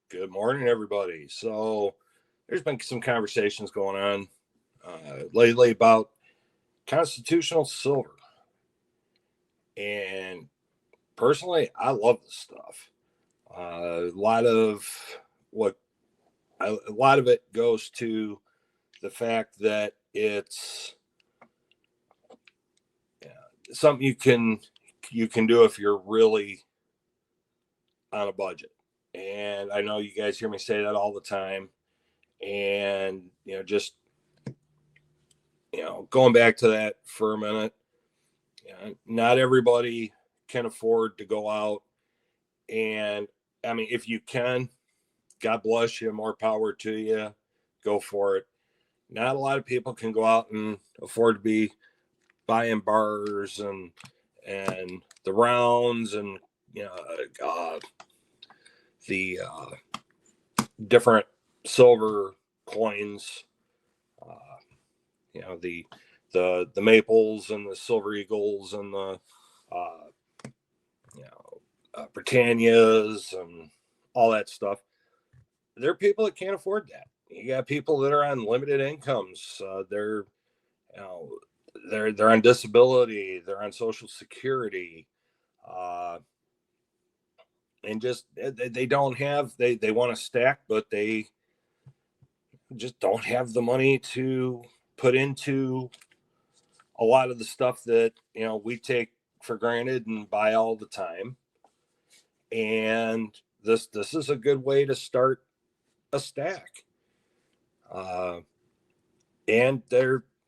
Good morning, everybody. So, there's been some conversations going on lately about constitutional silver. And personally, I love this stuff. A lot of what a lot of it goes to the fact that it's something you can do if you're really on a budget. And I know you guys hear me say that all the time. And just going back to that for a minute, not everybody can afford to go out. And I mean, if you can, God bless you, more power to you, go for it. Not a lot of people can go out and afford to be buying bars and the rounds and the different silver coins, the maples and the silver eagles and the Britannias and all that stuff. There are people that can't afford that. You got people that are on limited incomes. You know, they're on disability. They're on Social Security, and just they don't have. They want to stack, but they just don't have the money to put into a lot of the stuff that we take for granted and buy all the time. And this is a good way to start a stack. And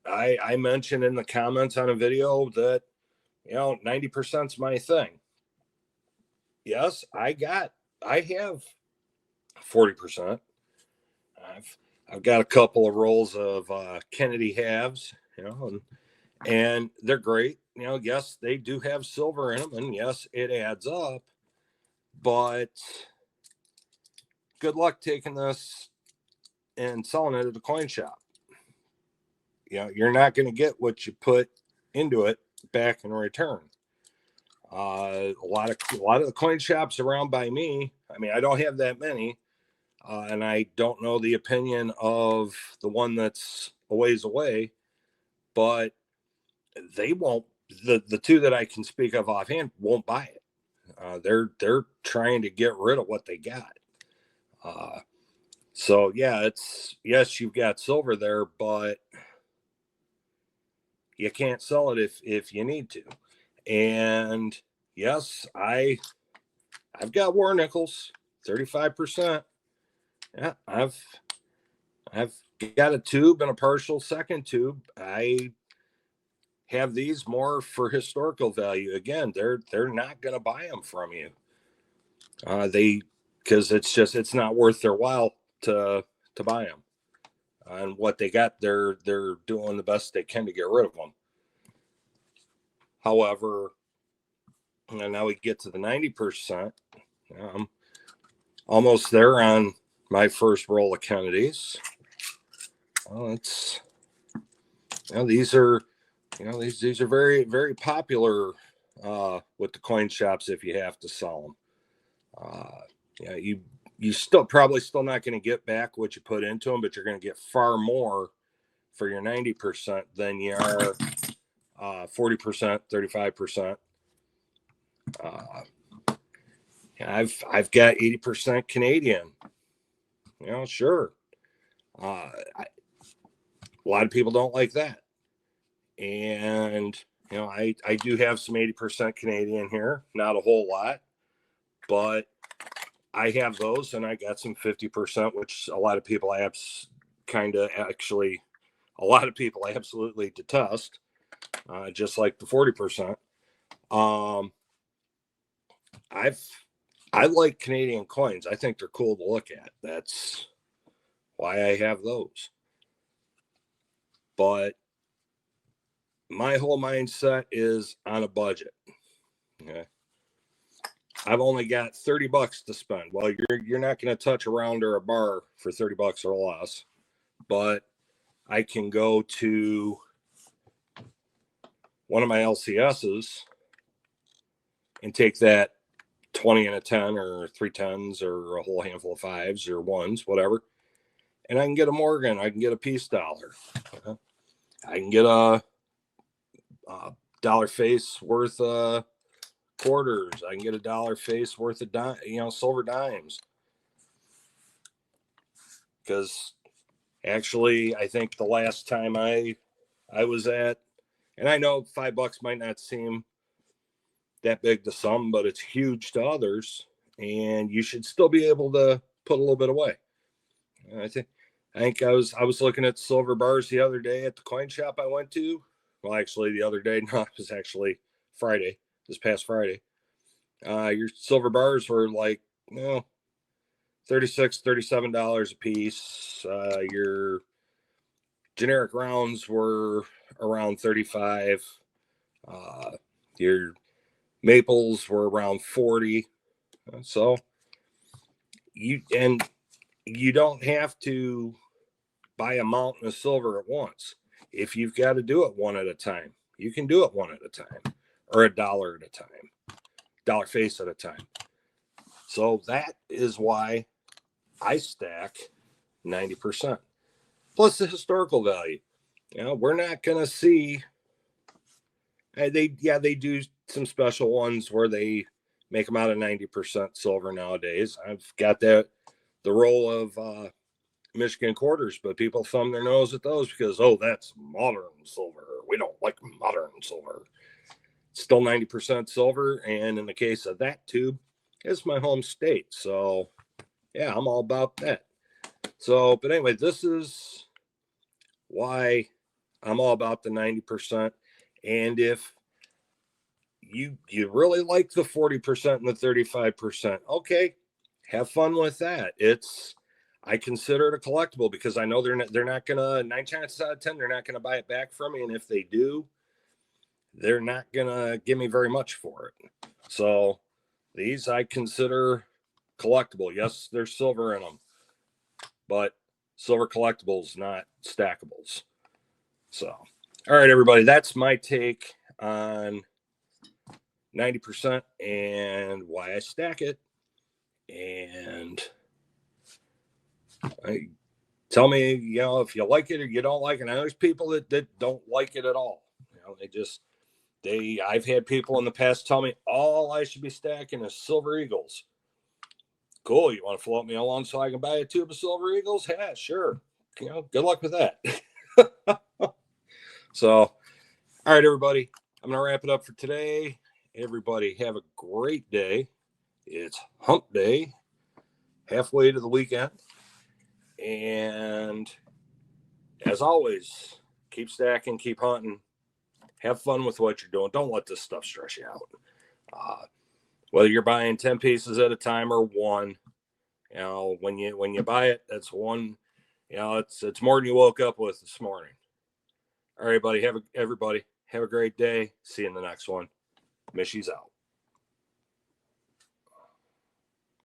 I mentioned in the comments on a video that 90% is my thing. Yes, I have 40%. I've got a couple of rolls of Kennedy halves, and they're great. Yes, they do have silver in them, and yes, it adds up. But good luck taking this and selling it at a coin shop. You're not going to get what you put into it back in return. A lot of the coin shops around by me, I mean, I don't have that many, and I don't know the opinion of the one that's a ways away, but they won't. The two that I can speak of offhand won't buy it. They're trying to get rid of what they got. So yeah, yes, you've got silver there, but you can't sell it if you need to. And yes, I've got war nickels, 35%. Yeah, I've got a tube and a partial second tube. I have these more for historical value. Again, they're not going to buy them from you. Because it's not worth their while to buy them. And what they got, they're doing the best they can to get rid of them. However, now we get to the 90%. I'm almost there on my first roll of Kennedys. Well, these are these are very, very popular with the coin shops if you have to sell them. You still probably not going to get back what you put into them, but you're going to get far more for your 90% than you are 40%, 35%. I've got 80% Canadian. Sure. A lot of people don't like that, and I do have some 80% Canadian here. Not a whole lot, but I have those, and I got some 50%, which a lot of people absolutely detest, just like the 40%. I like Canadian coins. I think they're cool to look at. That's why I have those. But my whole mindset is on a budget. Okay. I've only got $30 to spend. Well, you're not going to touch a round or a bar for $30 or less, but I can go to one of my LCSs and take that 20 and a 10 or 3 10s or a whole handful of 5s or 1s, whatever. And I can get a Morgan. I can get a peace dollar. I can get a dollar face worth of quarters. I can get a dollar face worth of silver dimes. Because actually, I think the last time I was at, and I know $5 might not seem that big to some, but it's huge to others, and you should still be able to put a little bit away. I think I was looking at silver bars the other day at the coin shop I went to. Well, actually, the other day, no, it was actually Friday, this past Friday. Your silver bars were like, $36, $37 a piece. Your generic rounds were around 35. Your maples were around 40. So you don't have to buy a mountain of silver at once. If you've got to do it one at a time, you can do it one at a time, or a dollar at a time, dollar face at a time. So that is why I stack 90%. Plus the historical value. We're not going to see, they do some special ones where they make them out of 90% silver nowadays. I've got the roll of Michigan quarters, but people thumb their nose at those because, that's modern silver. We don't like modern silver. It's still 90% silver. And in the case of that tube, it's my home state. So yeah, I'm all about that. So, but anyway, this is why I'm all about the 90%. And if you really like the 40% and the 35%, okay, have fun with that. I consider it a collectible because I know they're not gonna, 9 chances out of 10 they're not gonna buy it back from me, and if they do, they're not gonna give me very much for it. So these I consider collectible. Yes, there's silver in them, but silver collectibles, not stackables. So, all right, everybody, that's my take on 90% and why I stack it. And tell me, if you like it or you don't like it. I know there's people that don't like it at all. I've had people in the past tell me all I should be stacking is silver eagles. Cool. You want to float me along so I can buy a tube of silver eagles? Yeah, sure. Good luck with that. So, all right, everybody, I'm going to wrap it up for today. Everybody have a great day. It's hump day, halfway to the weekend. And as always, keep stacking, keep hunting, have fun with what you're doing. Don't let this stuff stress you out. Whether you're buying 10 pieces at a time or one, when you buy it, that's one, it's more than you woke up with this morning. All right, buddy. Everybody have a great day. See you in the next one. Mishy's out.